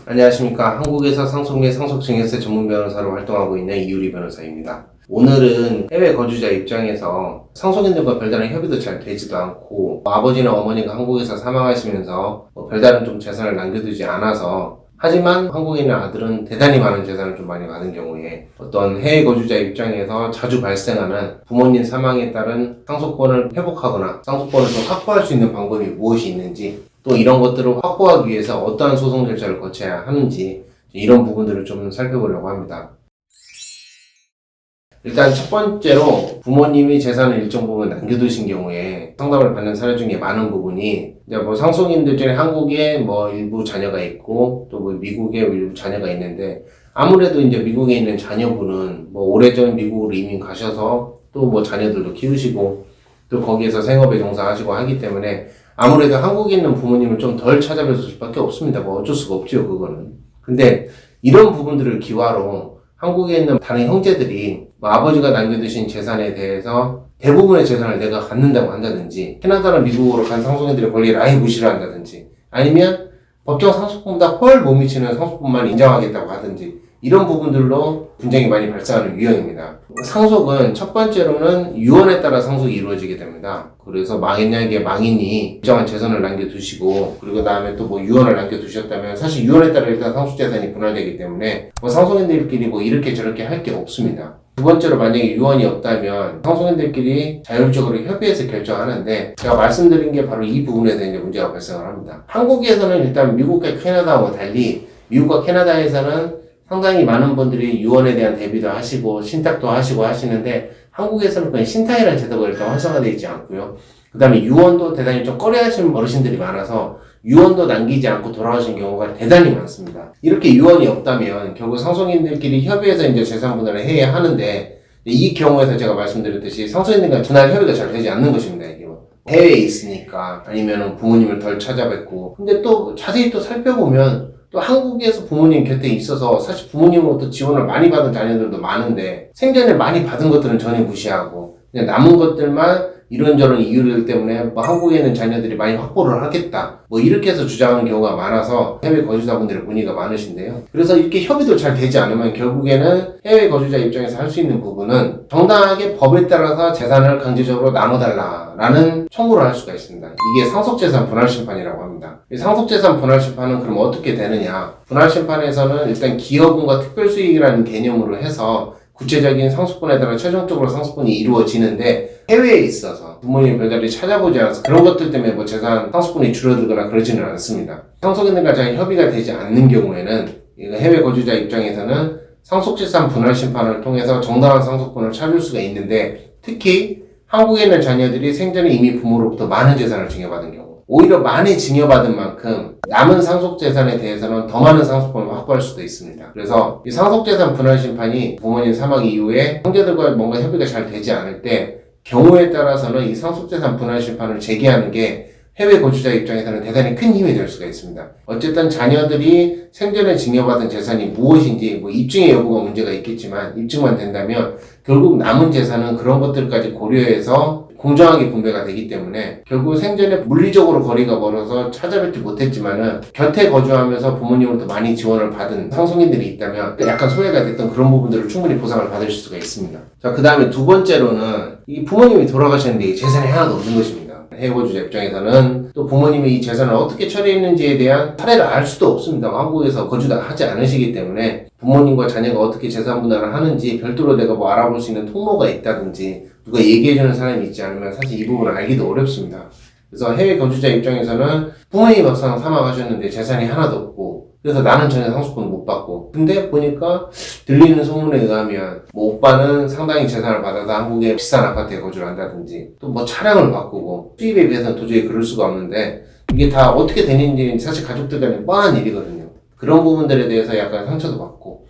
안녕하십니까. 한국에서 상속 및 상속증여세 전문 변호사로 활동하고 있는 이유리 변호사입니다. 오늘은 해외 거주자 입장에서 상속인들과 별다른 협의도 잘 되지도 않고 아버지나 어머니가 한국에서 사망하시면서 별다른 좀 재산을 남겨두지 않아서 하지만 한국에 있는 아들은 대단히 많은 재산을 좀 많이 받은 경우에 어떤 해외 거주자 입장에서 자주 발생하는 부모님 사망에 따른 상속권을 회복하거나 상속권을 좀 확보할 수 있는 방법이 무엇이 있는지, 또 이런 것들을 확보하기 위해서 어떠한 소송 절차를 거쳐야 하는지, 이런 부분들을 좀 살펴보려고 합니다. 일단 첫 번째로 부모님이 재산을 일정 부분 남겨두신 경우에 상담을 받는 사례 중에 많은 부분이 이제 상속인들 중에 한국에 일부 자녀가 있고 또 미국에 일부 자녀가 있는데, 아무래도 이제 미국에 있는 자녀분은 오래전 미국으로 이민 가셔서 또 자녀들도 키우시고 또 거기에서 생업에 종사하시고 하기 때문에 아무래도 한국에 있는 부모님을 좀 덜 찾아뵐 수밖에 없습니다. 어쩔 수가 없죠, 그거는. 근데 이런 부분들을 기화로 한국에 있는 다른 형제들이 아버지가 남겨두신 재산에 대해서 대부분의 재산을 내가 갖는다고 한다든지, 캐나다나 미국으로 간 상속인들의 권리를 아예 무시를 한다든지, 아니면 법정 상속분보다 훨 못 미치는 상속분만 인정하겠다고 하든지, 이런 부분들로 분쟁이 많이 발생하는 유형입니다. 상속은 첫 번째로는 유언에 따라 상속이 이루어지게 됩니다. 그래서 만약에 망인이 일정한 재산을 남겨두시고 그리고 다음에 또 유언을 남겨두셨다면 사실 유언에 따라 일단 상속재산이 분할되기 때문에 상속인들끼리 이렇게 저렇게 할 게 없습니다. 두 번째로 만약에 유언이 없다면 상속인들끼리 자율적으로 협의해서 결정하는데, 제가 말씀드린 게 바로 이 부분에 대한 문제가 발생을 합니다. 한국에서는 일단 미국과 캐나다와 달리 미국과 캐나다에서는 상당히 많은 분들이 유언에 대한 대비도 하시고 신탁도 하시고 하시는데, 한국에서는 그냥 신탁이라는 제도가 일단 활성화되어 있지 않고요. 그 다음에 유언도 대단히 좀 꺼려하시는 어르신들이 많아서 유언도 남기지 않고 돌아가신 경우가 대단히 많습니다. 이렇게 유언이 없다면 결국 상속인들끼리 협의해서 이제 재산 분할을 해야 하는데, 이 경우에서 제가 말씀드렸듯이 상속인들과 분할 협의가 잘 되지 않는 것입니다. 이게 해외에 있으니까, 아니면 부모님을 덜 찾아뵙고, 근데 또 자세히 또 살펴보면 또 한국에서 부모님 곁에 있어서 사실 부모님으로부터 지원을 많이 받은 자녀들도 많은데, 생전에 많이 받은 것들은 전혀 무시하고 그냥 남은 것들만 이런저런 이유들 때문에 한국에 있는 자녀들이 많이 확보를 하겠다 이렇게 해서 주장하는 경우가 많아서 해외 거주자분들의 문의가 많으신데요. 그래서 이렇게 협의도 잘 되지 않으면 결국에는 해외 거주자 입장에서 할 수 있는 부분은 정당하게 법에 따라서 재산을 강제적으로 나눠달라라는 청구를 할 수가 있습니다. 이게 상속재산 분할심판이라고 합니다. 이 상속재산 분할심판은 그럼 어떻게 되느냐, 분할심판에서는 일단 기여분과 특별수익이라는 개념으로 해서 구체적인 상속분에 따라 최종적으로 상속분이 이루어지는데, 해외에 있어서 부모님 별자리 찾아보지 않아서 그런 것들 때문에 재산 상속분이 줄어들거나 그러지는 않습니다. 상속인들과 잘 협의가 되지 않는 경우에는 해외 거주자 입장에서는 상속재산 분할심판을 통해서 정당한 상속분을 찾을 수가 있는데, 특히 한국에 있는 자녀들이 생전에 이미 부모로부터 많은 재산을 증여받은 경우, 오히려 많이 증여받은 만큼 남은 상속재산에 대해서는 더 많은 상속분을 확보할 수도 있습니다. 그래서 이 상속재산 분할심판이 부모님 사망 이후에 형제들과 뭔가 협의가 잘 되지 않을 때 경우에 따라서는 이 상속재산 분할심판을 제기하는 게 해외 거주자 입장에서는 대단히 큰 힘이 될 수가 있습니다. 어쨌든 자녀들이 생전에 증여받은 재산이 무엇인지 입증의 여부가 문제가 있겠지만, 입증만 된다면 결국 남은 재산은 그런 것들까지 고려해서 공정하게 분배가 되기 때문에 결국 생전에 물리적으로 거리가 멀어서 찾아뵙지 못했지만은 곁에 거주하면서 부모님으로부터 많이 지원을 받은 상속인들이 있다면 약간 소외가 됐던 그런 부분들을 충분히 보상을 받을 수가 있습니다. 자, 그 다음에 두 번째로는 이 부모님이 돌아가셨는데 재산이 하나도 없는 것입니다. 해외 거주자 입장에서는 또 부모님이 이 재산을 어떻게 처리했는지에 대한 사례를 알 수도 없습니다. 한국에서 거주하지 않으시기 때문에 부모님과 자녀가 어떻게 재산 분할을 하는지 별도로 내가 알아볼 수 있는 통로가 있다든지 누가 얘기해주는 사람이 있지 않으면 사실 이 부분을 알기도 어렵습니다. 그래서 해외 거주자 입장에서는 부모님이 막상 사망하셨는데 재산이 하나도 없고, 그래서 나는 전혀 상속분을 못 받고, 근데 보니까 들리는 소문에 의하면 오빠는 상당히 재산을 받아서 한국의 비싼 아파트에 거주를 한다든지 또 차량을 바꾸고, 수입에 비해서는 도저히 그럴 수가 없는데 이게 다 어떻게 되는지는 사실 가족들 간에 뻔한 일이거든요. 그런 부분들에 대해서 약간 상처도 받고,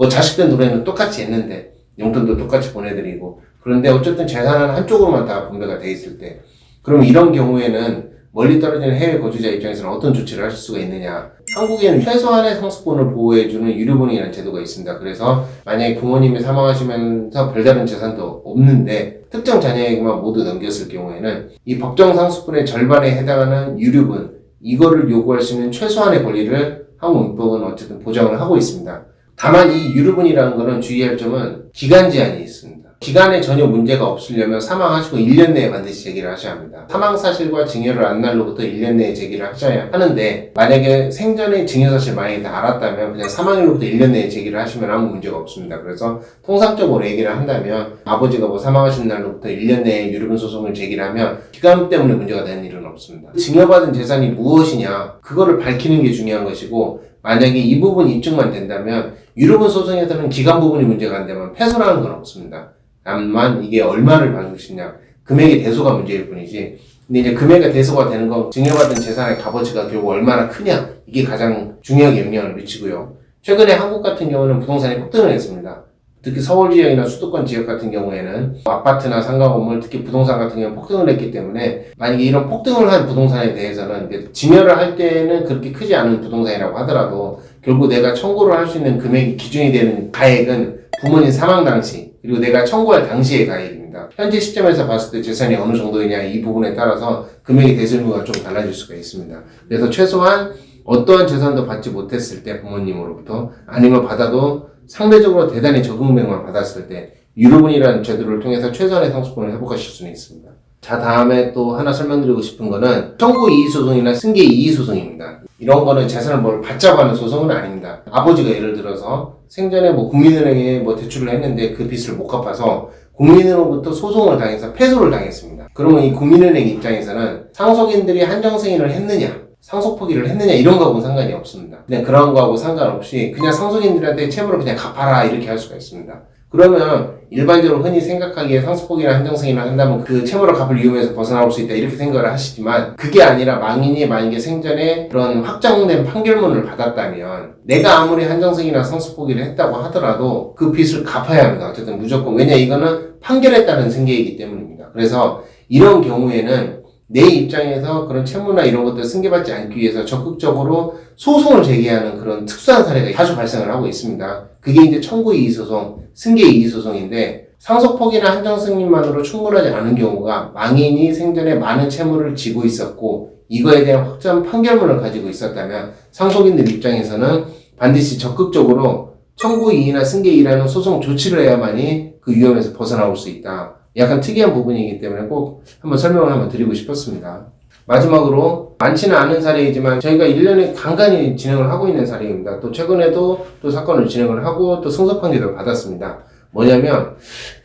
자식들 노래는 똑같이 했는데 용돈도 똑같이 보내드리고, 그런데 어쨌든 재산은 한쪽으로만 다 분배가 돼 있을 때, 그럼 이런 경우에는 멀리 떨어지는 해외 거주자 입장에서는 어떤 조치를 하실 수가 있느냐. 한국에는 최소한의 상속분을 보호해주는 유류분이라는 제도가 있습니다. 그래서 만약에 부모님이 사망하시면서 별다른 재산도 없는데 특정 자녀에게만 모두 넘겼을 경우에는 이 법정 상속분의 절반에 해당하는 유류분, 이거를 요구할 수 있는 최소한의 권리를 한국 민법은 어쨌든 보장을 하고 있습니다. 다만 이 유류분이라는 거는 주의할 점은 기간 제한이 있습니다. 기간에 전혀 문제가 없으려면 사망하시고 1년 내에 반드시 제기를 하셔야 합니다. 사망 사실과 증여를 안 날로부터 1년 내에 제기를 하셔야 하는데, 만약에 생전에 증여 사실 만약에 다 알았다면 그냥 사망일로부터 1년 내에 제기를 하시면 아무 문제가 없습니다. 그래서 통상적으로 얘기를 한다면 아버지가 뭐 사망하신 날로부터 1년 내에 유류분 소송을 제기를 하면 기간 때문에 문제가 되는 일은 없습니다. 증여받은 재산이 무엇이냐, 그거를 밝히는 게 중요한 것이고, 만약에 이 부분 입증만 된다면 유류분 소송에서는 기간 부분이 문제가 안 되면 패소라는 건 없습니다. 다만 이게 얼마를 받을 것이냐, 금액의 대소가 문제일 뿐이지. 근데 이제 금액의 대소가 되는 건 증여받은 재산의 값어치가 결국 얼마나 크냐, 이게 가장 중요하게 영향을 미치고요. 최근에 한국 같은 경우는 부동산이 폭등을 했습니다. 특히 서울 지역이나 수도권 지역 같은 경우에는 아파트나 상가 건물, 특히 부동산 같은 경우는 폭등을 했기 때문에, 만약에 이런 폭등을 한 부동산에 대해서는 증여를 할 때는 그렇게 크지 않은 부동산이라고 하더라도 결국 내가 청구를 할 수 있는 금액이 기준이 되는 가액은 부모님 사망 당시, 그리고 내가 청구할 당시의 가액입니다. 현재 시점에서 봤을 때 재산이 어느 정도이냐, 이 부분에 따라서 금액의 대설무가 좀 달라질 수가 있습니다. 그래서 최소한 어떠한 재산도 받지 못했을 때 부모님으로부터, 아니면 받아도 상대적으로 대단히 적은 금액만 받았을 때 유류분이라는 제도를 통해서 최소한의 상속분을 회복하실 수는 있습니다. 자, 다음에 또 하나 설명드리고 싶은 거는 청구 이의소송이나 승계 이의소송입니다. 이런 거는 재산을 뭘 받자고 하는 소송은 아닙니다. 아버지가 예를 들어서 생전에 뭐 국민은행에 뭐 대출을 했는데 그 빚을 못 갚아서 국민으로부터 소송을 당해서 패소를 당했습니다. 그러면 이 국민은행 입장에서는 상속인들이 한정승인을 했느냐, 상속 포기를 했느냐, 이런 거하고는 상관이 없습니다. 그냥 그런 거하고 상관없이 그냥 상속인들한테 채무를 그냥 갚아라, 이렇게 할 수가 있습니다. 그러면 일반적으로 흔히 생각하기에 상속 포기나 한정승인을 한다면 그 채무를 갚을 위험에서 벗어나올 수 있다, 이렇게 생각을 하시지만, 그게 아니라 망인이 만약에 생전에 그런 확정된 판결문을 받았다면 내가 아무리 한정승인이나 상속 포기를 했다고 하더라도 그 빚을 갚아야 합니다. 어쨌든 무조건. 왜냐, 이거는 판결에 따른 승계이기 때문입니다. 그래서 이런 경우에는 내 입장에서 그런 채무나 이런 것들 승계받지 않기 위해서 적극적으로 소송을 제기하는 그런 특수한 사례가 자주 발생을 하고 있습니다. 그게 이제 청구 이의소송, 승계 이의소송인데, 상속 포기나 한정 승인만으로 충분하지 않은 경우가 망인이 생전에 많은 채무를 지고 있었고 이거에 대한 확정 판결문을 가지고 있었다면 상속인들 입장에서는 반드시 적극적으로 청구 이의나 승계 이의라는 소송 조치를 해야만이 그 위험에서 벗어나올 수 있다. 약간 특이한 부분이기 때문에 꼭 한번 설명을 한번 드리고 싶었습니다. 마지막으로, 많지는 않은 사례이지만 저희가 1년에 간간히 진행을 하고 있는 사례입니다. 또 최근에도 또 사건을 진행을 하고 또 승소 판결을 받았습니다. 뭐냐면,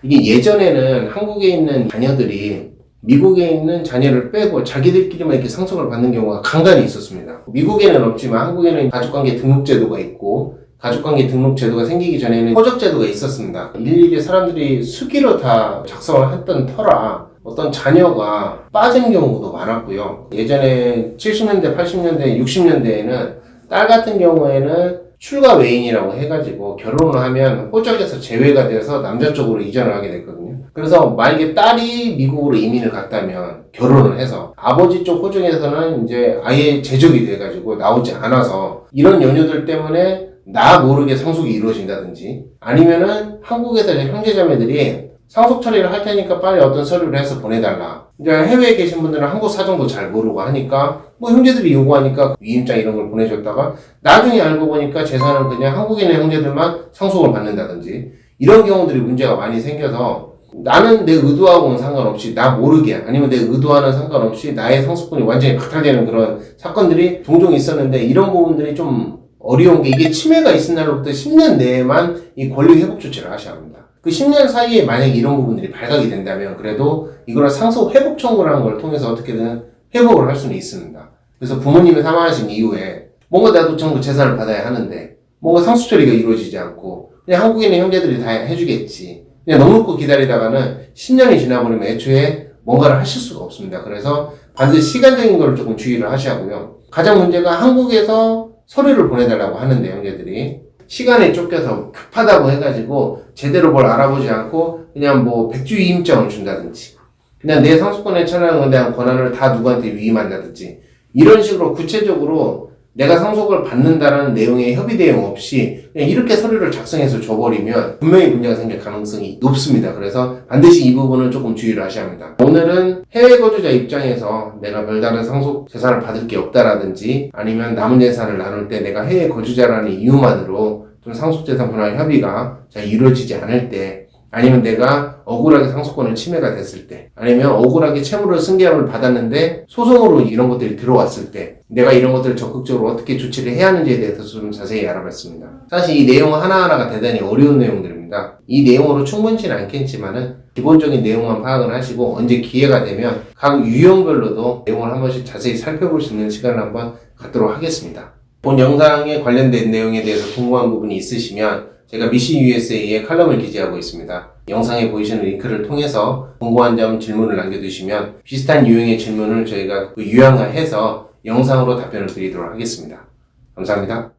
이게 예전에는 한국에 있는 자녀들이 미국에 있는 자녀를 빼고 자기들끼리만 이렇게 상속을 받는 경우가 간간히 있었습니다. 미국에는 없지만 한국에는 가족관계 등록제도가 있고, 가족관계 등록 제도가 생기기 전에는 호적 제도가 있었습니다. 일일이 사람들이 수기로 다 작성을 했던 터라 어떤 자녀가 빠진 경우도 많았고요. 예전에 70년대, 80년대, 60년대에는 딸 같은 경우에는 출가 외인이라고 해가지고 결혼을 하면 호적에서 제외가 돼서 남자 쪽으로 이전을 하게 됐거든요. 그래서 만약에 딸이 미국으로 이민을 갔다면 결혼을 해서 아버지 쪽 호적에서는 이제 아예 제적이 돼가지고 나오지 않아서 이런 연유들 때문에 나 모르게 상속이 이루어진다든지, 아니면은 한국에서 이제 형제자매들이 상속 처리를 할 테니까 빨리 어떤 서류를 해서 보내달라. 이제 해외에 계신 분들은 한국 사정도 잘 모르고 하니까 뭐 형제들이 요구하니까 위임장 이런 걸 보내줬다가 나중에 알고 보니까 재산은 그냥 한국에 있는 형제들만 상속을 받는다든지, 이런 경우들이 문제가 많이 생겨서 나는 내 의도하고는 상관없이 나 모르게, 아니면 내 의도와는 상관없이 나의 상속분이 완전히 박탈되는 그런 사건들이 종종 있었는데, 이런 부분들이 좀 어려운 게, 이게 침해가 있은 날로부터 10년 내에만 이 권리 회복 조치를 하셔야 합니다. 그 10년 사이에 만약에 이런 부분들이 발각이 된다면 그래도 이거를 상속 회복 청구라는 걸 통해서 어떻게든 회복을 할 수는 있습니다. 그래서 부모님이 사망하신 이후에 뭔가 나도 전부 재산을 받아야 하는데 뭔가 상속 처리가 이루어지지 않고 그냥 한국에 있는 형제들이 다 해주겠지, 그냥 넉넉히 기다리다가는 10년이 지나버리면 애초에 뭔가를 하실 수가 없습니다. 그래서 반드시 시간적인 걸 조금 주의를 하셔야 하고요. 가장 문제가, 한국에서 서류를 보내달라고 하는데 형제들이 시간에 쫓겨서 급하다고 해가지고 제대로 뭘 알아보지 않고 그냥 뭐 백주 위임장을 준다든지, 그냥 내 상속권에 처하는 것에 대한 권한을 다 누구한테 위임한다든지, 이런 식으로 구체적으로 내가 상속을 받는다는 내용의 협의 내용 없이 그냥 이렇게 서류를 작성해서 줘버리면 분명히 문제가 생길 가능성이 높습니다. 그래서 반드시 이 부분은 조금 주의를 하셔야 합니다. 오늘은 해외 거주자 입장에서 내가 별다른 상속 재산을 받을 게 없다라든지 아니면 남은 재산을 나눌 때 내가 해외 거주자라는 이유만으로 좀 상속재산 분할 협의가 잘 이루어지지 않을 때, 아니면 내가 억울하게 상속권을 침해가 됐을 때, 아니면 억울하게 채무를 승계함을 받았는데 소송으로 이런 것들이 들어왔을 때 내가 이런 것들을 적극적으로 어떻게 조치를 해야 하는지에 대해서 좀 자세히 알아봤습니다. 사실 이 내용 하나하나가 대단히 어려운 내용들입니다. 이 내용으로 충분치는 않겠지만은 기본적인 내용만 파악을 하시고 언제 기회가 되면 각 유형별로도 내용을 한 번씩 자세히 살펴볼 수 있는 시간을 한번 갖도록 하겠습니다. 본 영상에 관련된 내용에 대해서 궁금한 부분이 있으시면 제가 미시 USA에 칼럼을 기재하고 있습니다. 영상에 보이시는 링크를 통해서 궁금한 점 질문을 남겨두시면 비슷한 유형의 질문을 저희가 유형화해서 영상으로 답변을 드리도록 하겠습니다. 감사합니다.